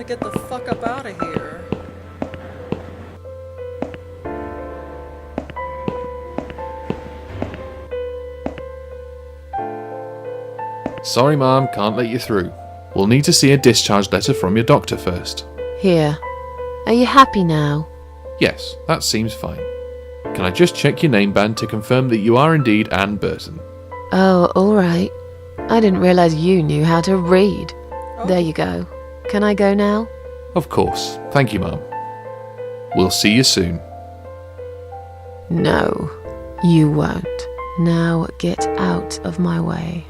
get the fuck up out of here. Sorry, Mom, can't let you through. We'll need to see a discharge letter from your doctor first. Here. Are you happy now? Yes, that seems fine. Can I just check your name band to confirm that you are indeed Anne Burton? Oh, alright. I didn't realise you knew how to read. Oh. There you go. Can I go now? Of course. Thank you, Mom. We'll see you soon. No, you won't. Now get out of my way.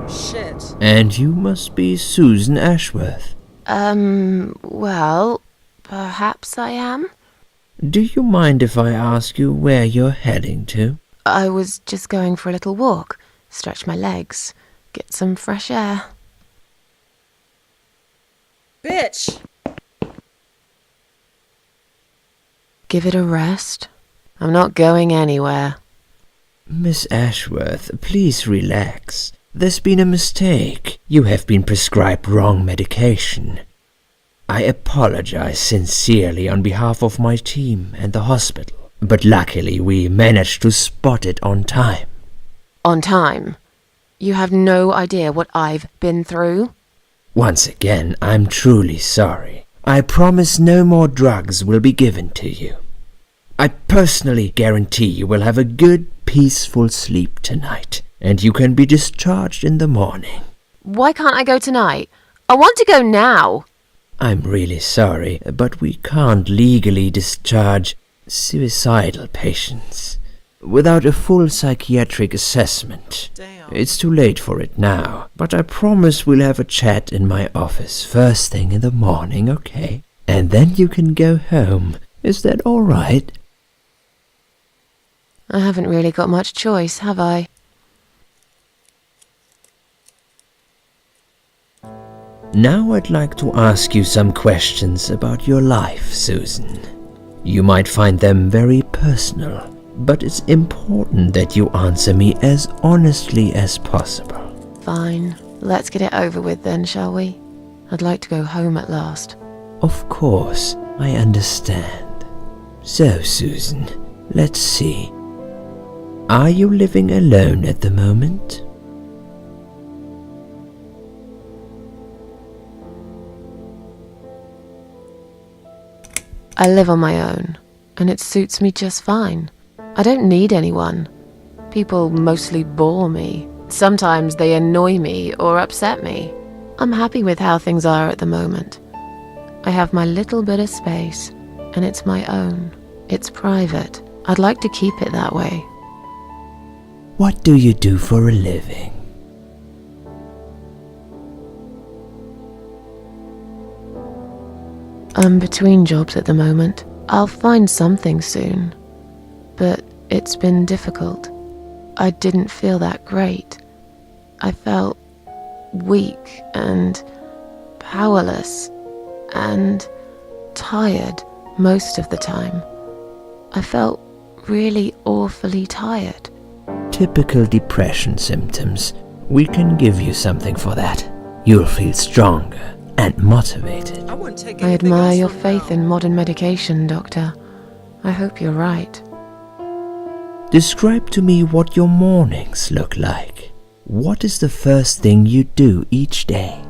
Shit. And you must be Susan Ashworth. Well, perhaps I am? Do you mind if I ask you where you're heading to? I was just going for a little walk, stretch my legs, get some fresh air. Bitch! Give it a rest. I'm not going anywhere. Miss Ashworth, please relax. There's been a mistake. You have been prescribed wrong medication. I apologize sincerely on behalf of my team and the hospital, but luckily we managed to spot it on time. On time? You have no idea what I've been through? Once again, I'm truly sorry. I promise no more drugs will be given to you. I personally guarantee you will have a good, peaceful sleep tonight, and you can be discharged in the morning. Why can't I go tonight? I want to go now. I'm really sorry, but we can't legally discharge suicidal patients without a full psychiatric assessment. Damn. It's too late for it now, but I promise we'll have a chat in my office first thing in the morning, okay? And then you can go home. Is that all right? I haven't really got much choice, have I? Now I'd like to ask you some questions about your life, Susan. You might find them very personal, but it's important that you answer me as honestly as possible. Fine. Let's get it over with then, shall we? I'd like to go home at last. Of course, I understand. So, Susan, let's see. Are you living alone at the moment? I live on my own, and it suits me just fine. I don't need anyone. People mostly bore me. Sometimes they annoy me or upset me. I'm happy with how things are at the moment. I have my little bit of space, and it's my own. It's private. I'd like to keep it that way. What do you do for a living? I'm between jobs at the moment. I'll find something soon. But it's been difficult. I didn't feel that great. I felt weak and powerless and tired most of the time. I felt really awfully tired. Typical depression symptoms. We can give you something for that. You'll feel stronger and motivated. I wouldn't take I anything admire else your from faith now. in modern medication, Doctor. I hope you're right. Describe to me what your mornings look like. What is the first thing you do each day?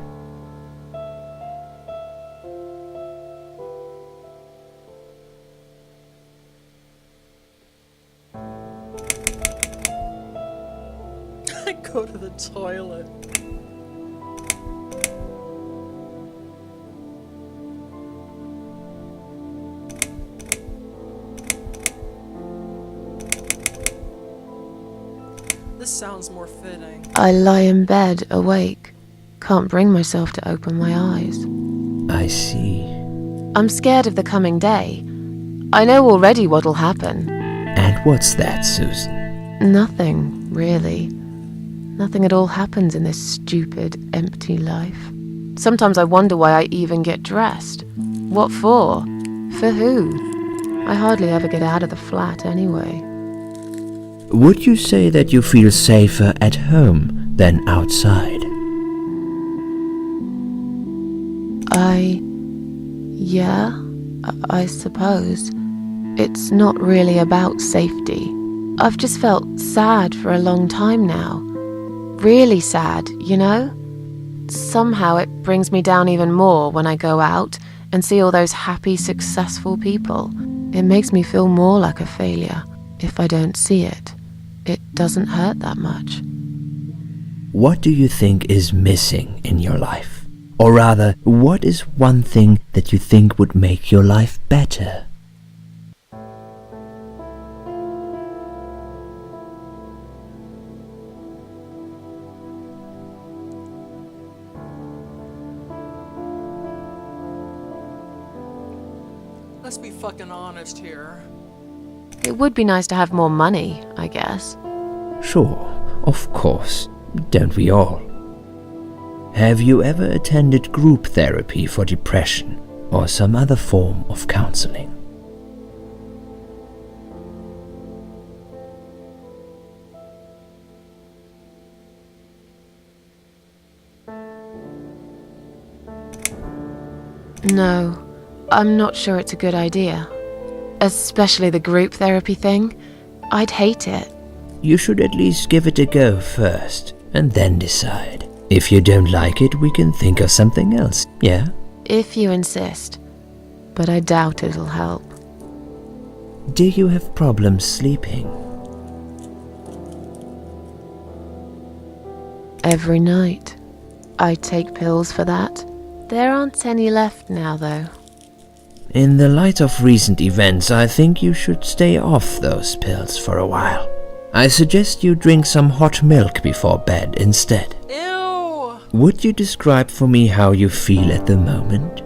I go to the toilet. This sounds more fitting. I lie in bed, awake. Can't bring myself to open my eyes. I see. I'm scared of the coming day. I know already what'll happen. And what's that, Susan? Nothing, really. Nothing at all happens in this stupid, empty life. Sometimes I wonder why I even get dressed. What for? For who? I hardly ever get out of the flat anyway. Would you say that you feel safer at home than outside? Yeah, I suppose. It's not really about safety. I've just felt sad for a long time now. Really sad, you know? Somehow it brings me down even more when I go out and see all those happy, successful people. It makes me feel more like a failure. If I don't see it, it doesn't hurt that much. What do you think is missing in your life? Or rather, what is one thing that you think would make your life better? Let's be fucking honest here. It would be nice to have more money, I guess. Sure, of course. Don't we all? Have you ever attended group therapy for depression or some other form of counseling? No, I'm not sure it's a good idea. Especially the group therapy thing. I'd hate it. You should at least give it a go first, and then decide. If you don't like it, we can think of something else, yeah? If you insist. But I doubt it'll help. Do you have problems sleeping? Every night. I take pills for that. There aren't any left now, though. In the light of recent events, I think you should stay off those pills for a while. I suggest you drink some hot milk before bed instead. Ew! Would you describe for me how you feel at the moment?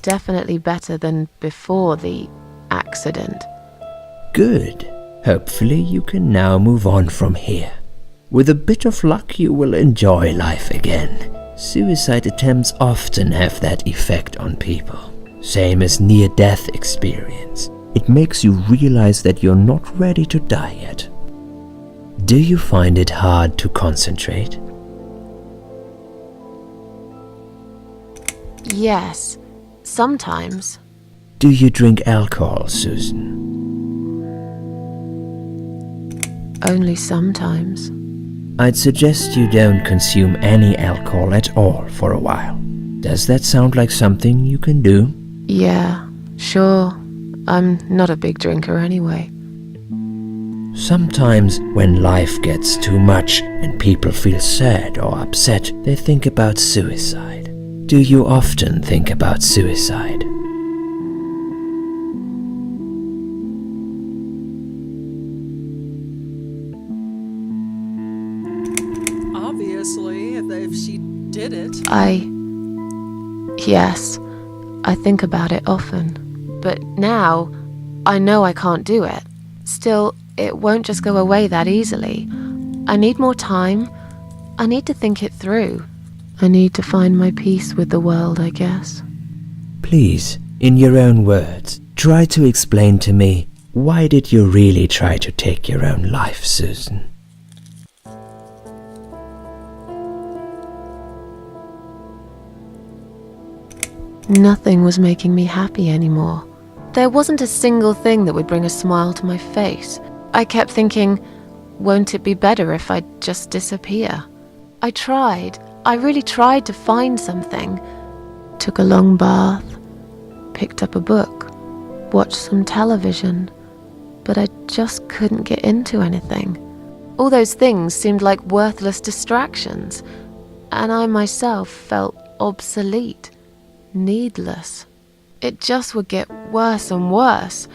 Definitely better than before the accident. Good. Hopefully you can now move on from here. With a bit of luck, you will enjoy life again. Suicide attempts often have that effect on people. Same as near-death experience. It makes you realize that you're not ready to die yet. Do you find it hard to concentrate? Yes, sometimes. Do you drink alcohol, Susan? Only sometimes. I'd suggest you don't consume any alcohol at all for a while. Does that sound like something you can do? Yeah, sure. I'm not a big drinker anyway. Sometimes when life gets too much and people feel sad or upset, they think about suicide. Do you often think about suicide? Obviously, if she did it. Yes, I think about it often. But now, I know I can't do it. Still, it won't just go away that easily. I need more time. I need to think it through. I need to find my peace with the world, I guess. Please, in your own words, try to explain to me, why did you really try to take your own life, Susan? Nothing was making me happy anymore. There wasn't a single thing that would bring a smile to my face. I kept thinking, won't it be better if I just disappear? I tried. I really tried to find something. Took a long bath, picked up a book, watched some television, but I just couldn't get into anything. All those things seemed like worthless distractions, and I myself felt obsolete. needless. It just would get worse and worse.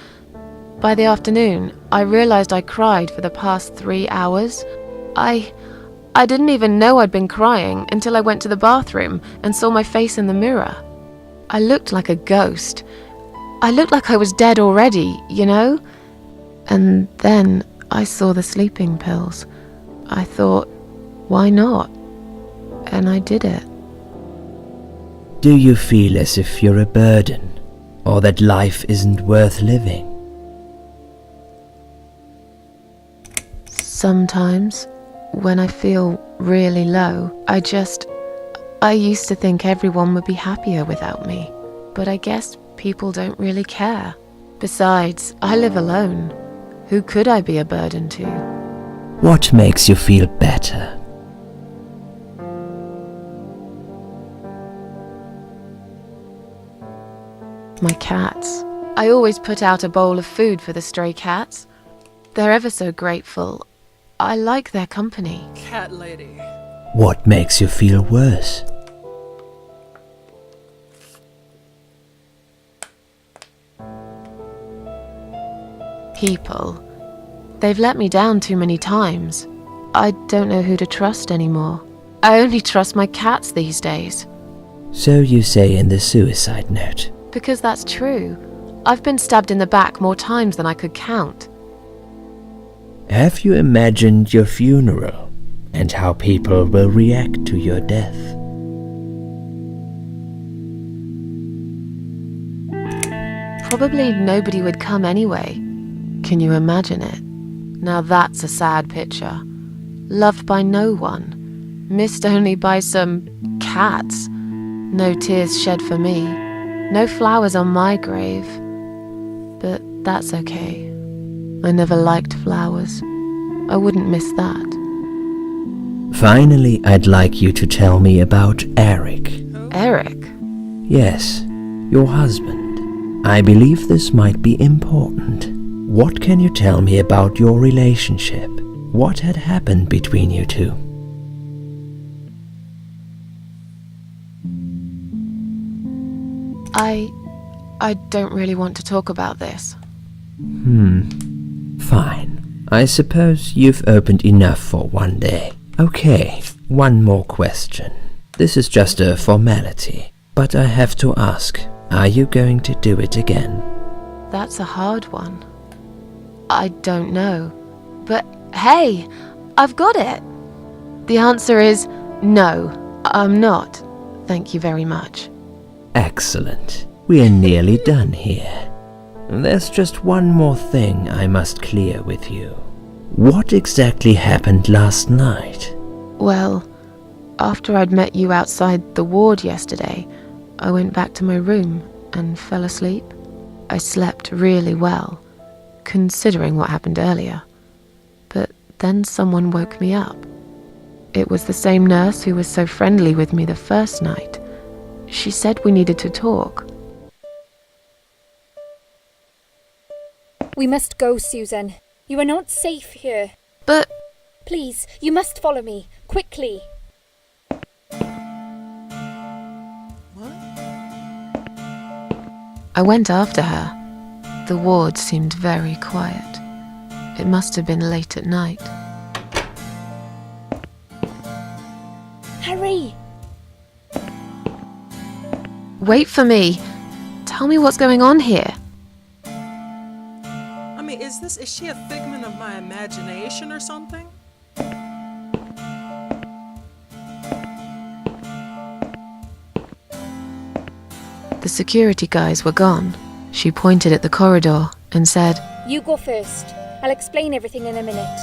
By the afternoon, I realized I cried for the past 3 hours. I didn't even know I'd been crying until I went to the bathroom and saw my face in the mirror. I looked like a ghost. I looked like I was dead already, you know? And then I saw the sleeping pills. I thought, why not? And I did it. Do you feel as if you're a burden, or that life isn't worth living? Sometimes, when I feel really low, I used to think everyone would be happier without me. But I guess people don't really care. Besides, I live alone. Who could I be a burden to? What makes you feel better? My cats. I always put out a bowl of food for the stray cats. They're ever so grateful. I like their company. Cat lady. What makes you feel worse? People. They've let me down too many times. I don't know who to trust anymore. I only trust my cats these days. So you say in the suicide note. Because that's true. I've been stabbed in the back more times than I could count. Have you imagined your funeral and how people will react to your death? Probably nobody would come anyway. Can you imagine it? Now that's a sad picture. Loved by no one. Missed only by some cats. No tears shed for me. No flowers on my grave. But that's okay. I never liked flowers. I wouldn't miss that. Finally, I'd like you to tell me about Eric. Eric? Yes, your husband. I believe this might be important. What can you tell me about your relationship? What had happened between you two? I don't really want to talk about this. Fine. I suppose you've opened enough for one day. Okay, one more question. This is just a formality, but I have to ask, are you going to do it again? That's a hard one. I don't know. But hey, I've got it. The answer is no, I'm not. Thank you very much. Excellent. We're nearly done here. There's just one more thing I must clear with you. What exactly happened last night? Well, after I'd met you outside the ward yesterday, I went back to my room and fell asleep. I slept really well, considering what happened earlier. But then someone woke me up. It was the same nurse who was so friendly with me the first night. She said we needed to talk. We must go, Susan. You are not safe here. But Please, you must follow me. Quickly. What? I went after her. The ward seemed very quiet. It must have been late at night. Hurry! Wait for me. Tell me what's going on here. I mean, is she a figment of my imagination or something? The security guys were gone. She pointed at the corridor and said, You go first. I'll explain everything in a minute.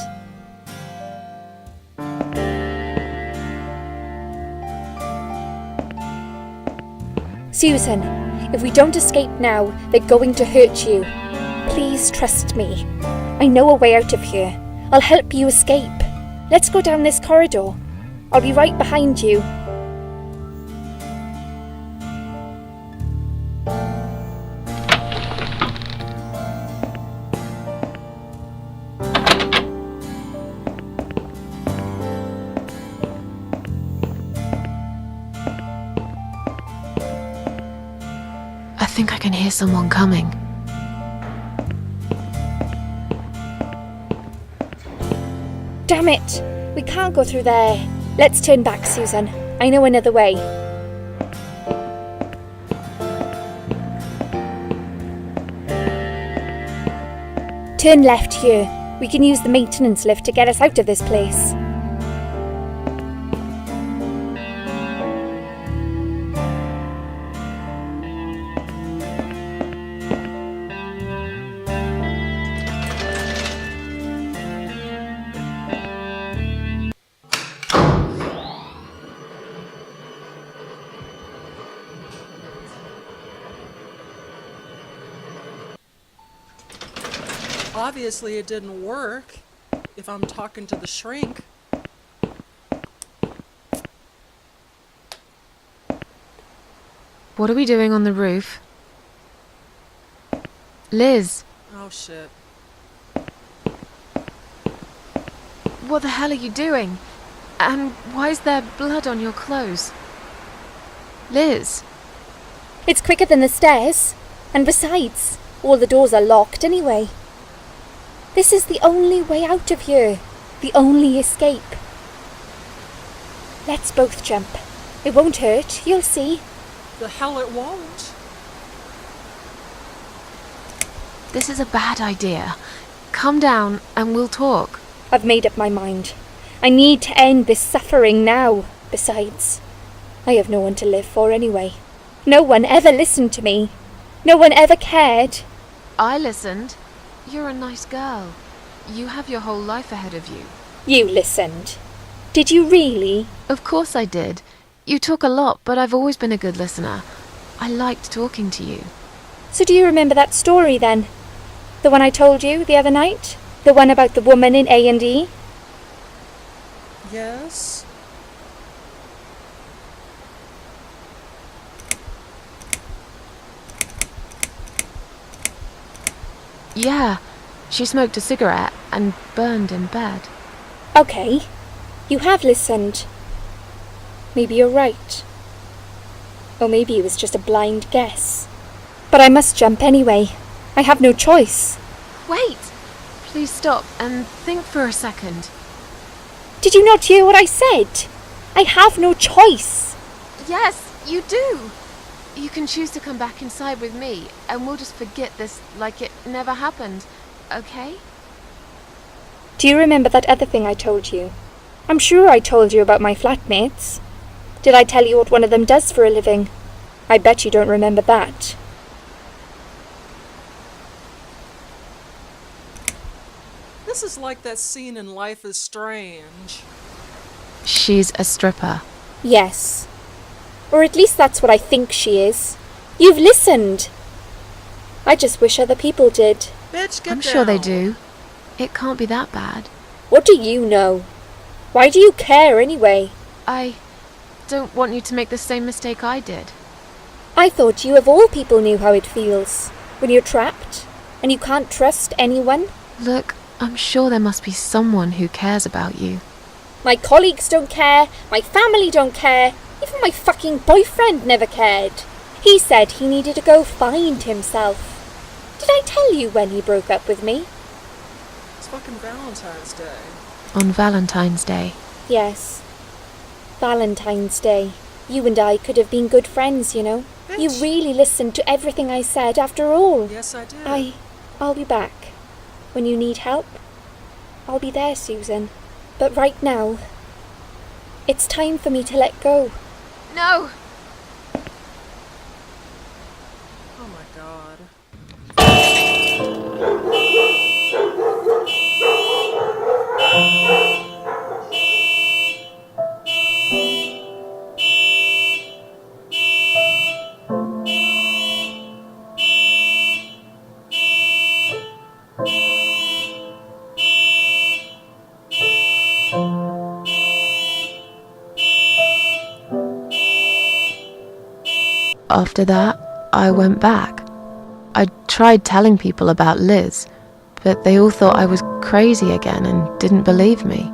Susan, if we don't escape now, they're going to hurt you. Please trust me. I know a way out of here. I'll help you escape. Let's go down this corridor. I'll be right behind you. think I can hear someone coming. Damn it! We can't go through there. Let's turn back, Susan. I know another way. Turn left here. We can use the maintenance lift to get us out of this place. Obviously it didn't work if I'm talking to the shrink. What are we doing on the roof? Liz, Oh shit. what the hell are you doing? And why is there blood on your clothes? Liz, It's quicker than the stairs. And besides, all the doors are locked anyway. This is the only way out of here. The only escape. Let's both jump. It won't hurt, you'll see. The hell it won't. this is a bad idea. Calm down and we'll talk. I've made up my mind. I need to end this suffering now. Besides, I have no one to live for anyway. No one ever listened to me. No one ever cared. I listened. You're a nice girl. You have your whole life ahead of you. You listened. Did you really? Of course I did. You talk a lot, but I've always been a good listener. I liked talking to you. So do you remember that story then? The one I told you the other night? The one about the woman in A&E? Yes? Yeah, she smoked a cigarette and burned in bed. Okay. You have listened. Maybe you're right. Or maybe it was just a blind guess. But I must jump anyway. I have no choice. Wait! Please stop and think for a second. Did you not hear what I said? I have no choice. Yes, you do! You can choose to come back inside with me, and we'll just forget this like it never happened, okay? Do you remember that other thing I told you? I'm sure I told you about my flatmates. Did I tell you what one of them does for a living? I bet you don't remember that. This is like that scene in Life is Strange. She's a stripper. Yes. Or at least that's what I think she is. You've listened. I just wish other people did. Bitch, get I'm sure they down. do. It can't be that bad. What do you know? Why do you care anyway? I don't want you to make the same mistake I did. I thought you of all people knew how it feels. When you're trapped and you can't trust anyone. Look, I'm sure there must be someone who cares about you. My colleagues don't care. My family don't care. Even my fucking boyfriend never cared. He said he needed to go find himself. Did I tell you when he broke up with me? It's fucking Valentine's Day. On Valentine's Day. Yes. Valentine's Day. You and I could have been good friends, you know. Bitch. You really listened to everything I said after all. Yes, I did. I'll be back. When you need help, I'll be there, Susan. But right now, it's time for me to let go. No! Oh my god. After that, I went back. I tried telling people about Liz, but they all thought I was crazy again and didn't believe me.